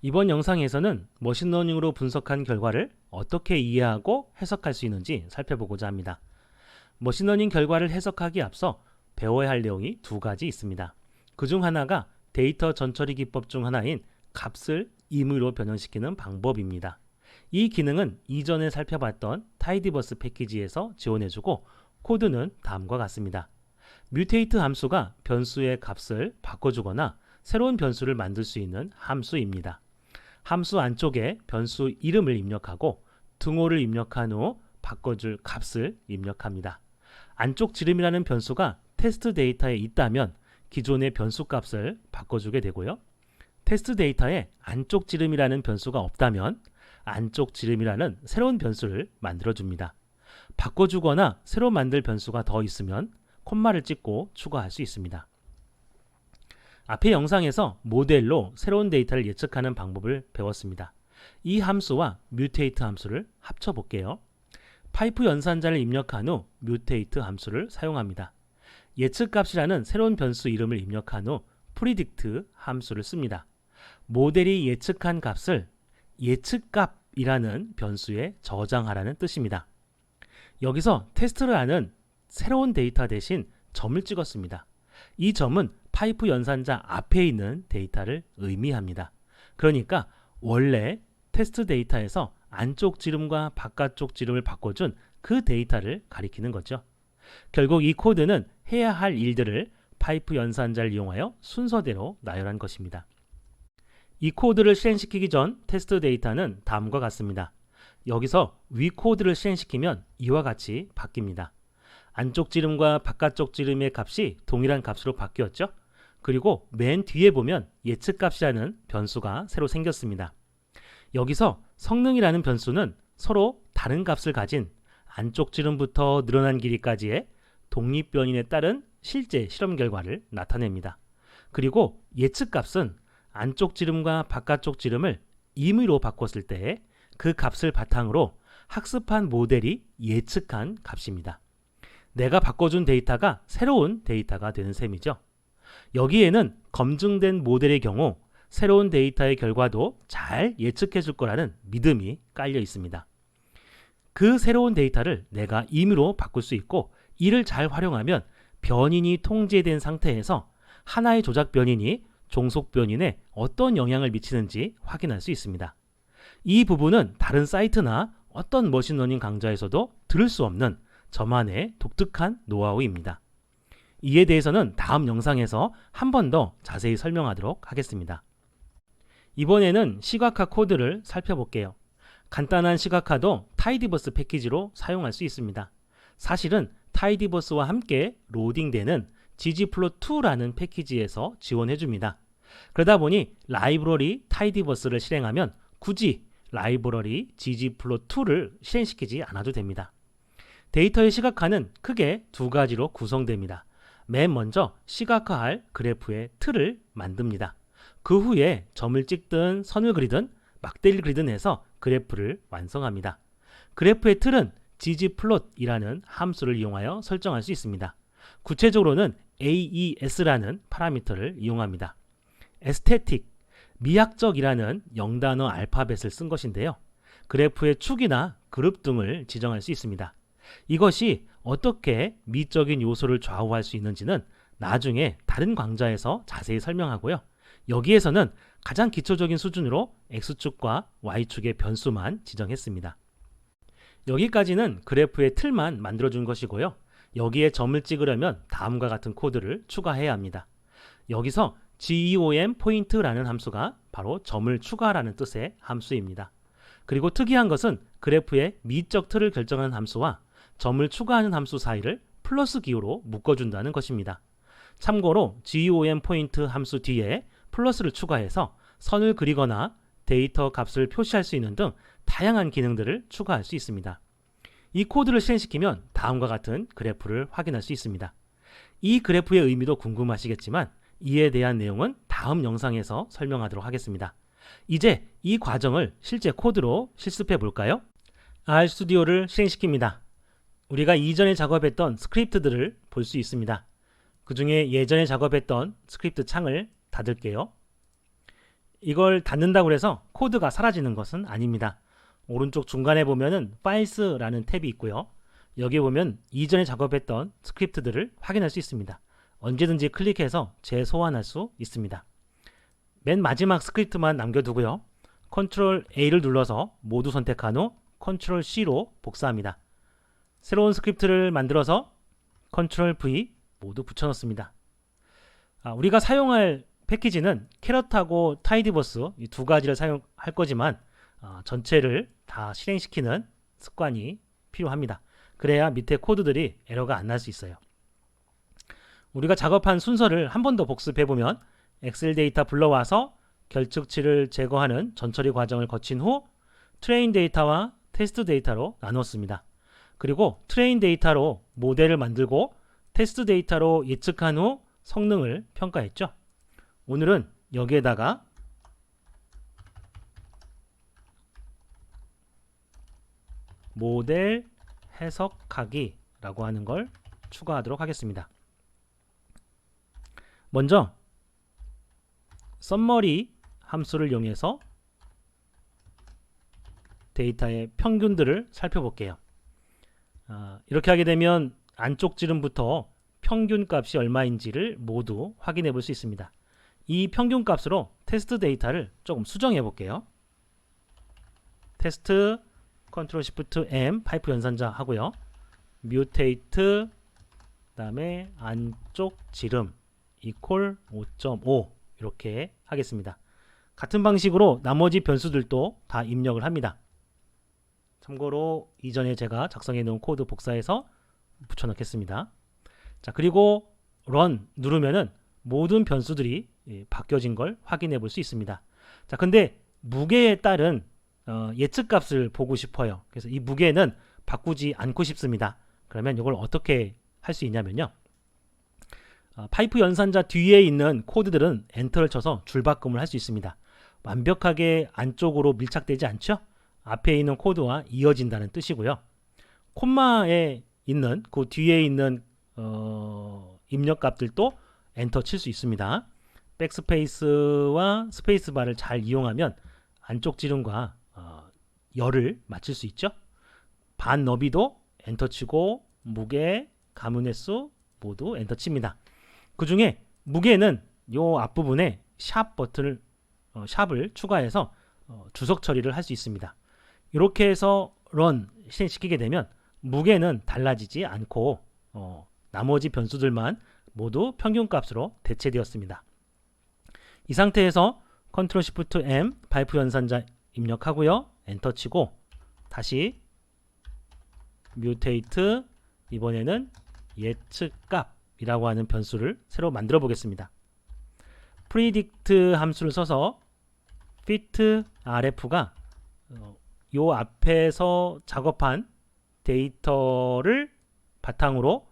이번 영상에서는 머신러닝으로 분석한 결과를 어떻게 이해하고 해석할 수 있는지 살펴보고자 합니다. 머신러닝 결과를 해석하기에 앞서 배워야 할 내용이 두 가지 있습니다. 그중 하나가 데이터 전처리 기법 중 하나인 값을 임의로 변형시키는 방법입니다. 이 기능은 이전에 살펴봤던 타이디버스 패키지에서 지원해주고 코드는 다음과 같습니다. 뮤테이트 함수가 변수의 값을 바꿔주거나 새로운 변수를 만들 수 있는 함수입니다. 함수 안쪽에 변수 이름을 입력하고 등호를 입력한 후 바꿔줄 값을 입력합니다. 안쪽 지름이라는 변수가 테스트 데이터에 있다면 기존의 변수 값을 바꿔주게 되고요. 테스트 데이터에 안쪽 지름이라는 변수가 없다면 안쪽 지름이라는 새로운 변수를 만들어줍니다. 바꿔주거나 새로 만들 변수가 더 있으면 콤마를 찍고 추가할 수 있습니다. 앞의 영상에서 모델로 새로운 데이터를 예측하는 방법을 배웠습니다. 이 함수와 뮤테이트 함수를 합쳐볼게요. 파이프 연산자를 입력한 후 뮤테이트 함수를 사용합니다. 예측값이라는 새로운 변수 이름을 입력한 후 프리딕트 함수를 씁니다. 모델이 예측한 값을 예측값이라는 변수에 저장하라는 뜻입니다. 여기서 테스트를 하는 새로운 데이터 대신 점을 찍었습니다. 이 점은 파이프 연산자 앞에 있는 데이터를 의미합니다. 그러니까 원래 테스트 데이터에서 안쪽 지름과 바깥쪽 지름을 바꿔준 그 데이터를 가리키는 거죠. 결국 이 코드는 해야 할 일들을 파이프 연산자를 이용하여 순서대로 나열한 것입니다. 이 코드를 실행시키기 전 테스트 데이터는 다음과 같습니다. 여기서 위 코드를 실행시키면 이와 같이 바뀝니다. 안쪽 지름과 바깥쪽 지름의 값이 동일한 값으로 바뀌었죠. 그리고 맨 뒤에 보면 예측값이라는 변수가 새로 생겼습니다. 여기서 성능이라는 변수는 서로 다른 값을 가진 안쪽 지름부터 늘어난 길이까지의 독립변인에 따른 실제 실험 결과를 나타냅니다. 그리고 예측값은 안쪽 지름과 바깥쪽 지름을 임의로 바꿨을 때 그 값을 바탕으로 학습한 모델이 예측한 값입니다. 내가 바꿔준 데이터가 새로운 데이터가 되는 셈이죠. 여기에는 검증된 모델의 경우 새로운 데이터의 결과도 잘 예측해 줄 거라는 믿음이 깔려 있습니다. 그 새로운 데이터를 내가 임의로 바꿀 수 있고 이를 잘 활용하면 변인이 통제된 상태에서 하나의 조작 변인이 종속 변인에 어떤 영향을 미치는지 확인할 수 있습니다. 이 부분은 다른 사이트나 어떤 머신러닝 강좌에서도 들을 수 없는 저만의 독특한 노하우입니다. 이에 대해서는 다음 영상에서 한 번 더 자세히 설명하도록 하겠습니다. 이번에는 시각화 코드를 살펴볼게요. 간단한 시각화도 타이디버스 패키지로 사용할 수 있습니다. 사실은 타이디버스와 함께 로딩되는 ggplot2라는 패키지에서 지원해줍니다. 그러다 보니 라이브러리 타이디버스를 실행하면 굳이 라이브러리 ggplot2를 실행시키지 않아도 됩니다. 데이터의 시각화는 크게 두 가지로 구성됩니다. 맨 먼저 시각화할 그래프의 틀을 만듭니다. 그 후에 점을 찍든 선을 그리든 막대를 그리든 해서 그래프를 완성합니다. 그래프의 틀은 ggplot이라는 함수를 이용하여 설정할 수 있습니다. 구체적으로는 AES라는 파라미터를 이용합니다. 에스테틱, 미학적이라는 영단어 알파벳을 쓴 것인데요. 그래프의 축이나 그룹 등을 지정할 수 있습니다. 이것이 어떻게 미적인 요소를 좌우할 수 있는지는 나중에 다른 강좌에서 자세히 설명하고요. 여기에서는 가장 기초적인 수준으로 X축과 Y축의 변수만 지정했습니다. 여기까지는 그래프의 틀만 만들어준 것이고요. 여기에 점을 찍으려면 다음과 같은 코드를 추가해야 합니다. 여기서 GEOM 포인트라는 함수가 바로 점을 추가하라는 뜻의 함수입니다. 그리고 특이한 것은 그래프의 미적 틀을 결정하는 함수와 점을 추가하는 함수 사이를 플러스 기호로 묶어준다는 것입니다. 참고로 GEOM 포인트 함수 뒤에 플러스를 추가해서 선을 그리거나 데이터 값을 표시할 수 있는 등 다양한 기능들을 추가할 수 있습니다. 이 코드를 실행시키면 다음과 같은 그래프를 확인할 수 있습니다. 이 그래프의 의미도 궁금하시겠지만 이에 대한 내용은 다음 영상에서 설명하도록 하겠습니다. 이제 이 과정을 실제 코드로 실습해 볼까요? RStudi오를 실행시킵니다. 우리가 이전에 작업했던 스크립트들을 볼 수 있습니다. 그 중에 예전에 작업했던 스크립트 창을 닫을게요. 이걸 닫는다고 해서 코드가 사라지는 것은 아닙니다. 오른쪽 중간에 보면은 파일스라는 탭이 있고요. 여기 보면 이전에 작업했던 스크립트들을 확인할 수 있습니다. 언제든지 클릭해서 재소환할 수 있습니다. 맨 마지막 스크립트만 남겨두고요. 컨트롤 A를 눌러서 모두 선택한 후 컨트롤 C로 복사합니다. 새로운 스크립트를 만들어서 컨트롤 V 모두 붙여넣습니다. 우리가 사용할 패키지는 캐럿하고 타이디버스 이 두 가지를 사용할 거지만 전체를 다 실행시키는 습관이 필요합니다. 그래야 밑에 코드들이 에러가 안 날 수 있어요. 우리가 작업한 순서를 한 번 더 복습해보면 엑셀 데이터 불러와서 결측치를 제거하는 전처리 과정을 거친 후 트레인 데이터와 테스트 데이터로 나눴습니다. 그리고 트레인 데이터로 모델을 만들고 테스트 데이터로 예측한 후 성능을 평가했죠. 오늘은 여기에다가 모델 해석하기 라고 하는 걸 추가하도록 하겠습니다. 먼저 썸머리 함수를 이용해서 데이터의 평균들을 살펴볼게요. 이렇게 하게 되면 안쪽 지름부터 평균 값이 얼마인지를 모두 확인해 볼 수 있습니다. 이 평균 값으로 테스트 데이터를 조금 수정해 볼게요. 테스트 컨트롤 시프트 M 파이프 연산자 하고요. 뮤테이트 그다음에 안쪽 지름 이퀄 5.5 이렇게 하겠습니다. 같은 방식으로 나머지 변수들도 다 입력을 합니다. 참고로 이전에 제가 작성해 놓은 코드 복사해서 붙여 넣겠습니다. 자, 그리고 run 누르면은 모든 변수들이 바뀌어진 걸 확인해 볼 수 있습니다. 자, 근데 무게에 따른 예측 값을 보고 싶어요. 그래서 이 무게는 바꾸지 않고 싶습니다. 그러면 이걸 어떻게 할 수 있냐면요. 파이프 연산자 뒤에 있는 코드들은 엔터를 쳐서 줄바꿈을 할 수 있습니다. 완벽하게 안쪽으로 밀착되지 않죠? 앞에 있는 코드와 이어진다는 뜻이고요. 콤마에 있는 그 뒤에 있는 입력 값들도 엔터 칠 수 있습니다. 백스페이스와 스페이스바를 잘 이용하면 안쪽 지름과 열을 맞출 수 있죠. 반 너비도 엔터 치고 무게, 가문 횟수 모두 엔터 칩니다. 그 중에 무게는 요 앞부분에 샵 버튼을 샵을 추가해서 주석 처리를 할 수 있습니다. 이렇게 해서 run 실행시키게 되면 무게는 달라지지 않고 나머지 변수들만 모두 평균값으로 대체되었습니다. 이 상태에서 컨트롤 시프트 M 파이프 연산자 입력하고요. 엔터 치고 다시 뮤테이트 이번에는 예측값이라고 하는 변수를 새로 만들어 보겠습니다. predict 함수를 써서 fit rf가 요 앞에서 작업한 데이터를 바탕으로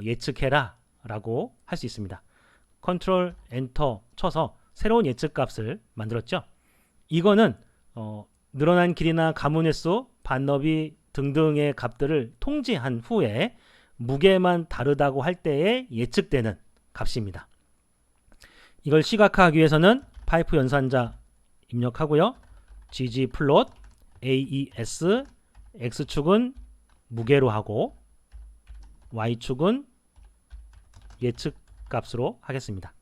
예측해라 라고 할 수 있습니다. 컨트롤 엔터 쳐서 새로운 예측값을 만들었죠. 이거는 늘어난 길이나 가문 횟수, 반너비 등등의 값들을 통지한 후에 무게만 다르다고 할 때에 예측되는 값입니다. 이걸 시각화하기 위해서는 파이프 연산자 입력하고요. ggplot AES X축은 무게로 하고 Y축은 예측값으로 하겠습니다.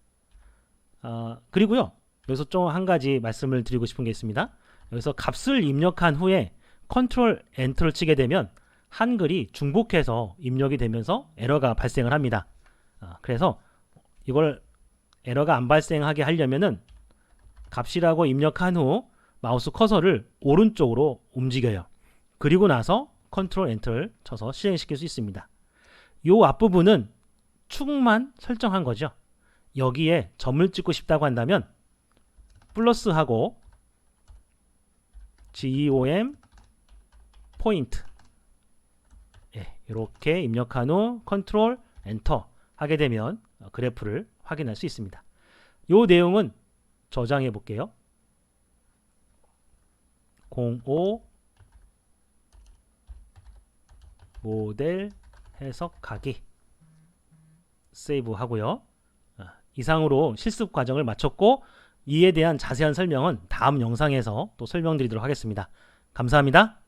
그리고요. 여기서 좀 한 가지 말씀을 드리고 싶은 게 있습니다. 여기서 값을 입력한 후에 컨트롤 엔터를 치게 되면 한글이 중복해서 입력이 되면서 에러가 발생을 합니다. 그래서 이걸 에러가 안 발생하게 하려면은 값이라고 입력한 후 마우스 커서를 오른쪽으로 움직여요. 그리고 나서 컨트롤 엔터를 쳐서 실행시킬 수 있습니다. 이 앞부분은 축만 설정한 거죠. 여기에 점을 찍고 싶다고 한다면 플러스하고 GEOM 포인트 이렇게 입력한 후 컨트롤 엔터 하게 되면 그래프를 확인할 수 있습니다. 이 내용은 저장해 볼게요. 05 모델 해석하기 세이브 하고요. 이상으로 실습 과정을 마쳤고 이에 대한 자세한 설명은 다음 영상에서 또 설명드리도록 하겠습니다. 감사합니다.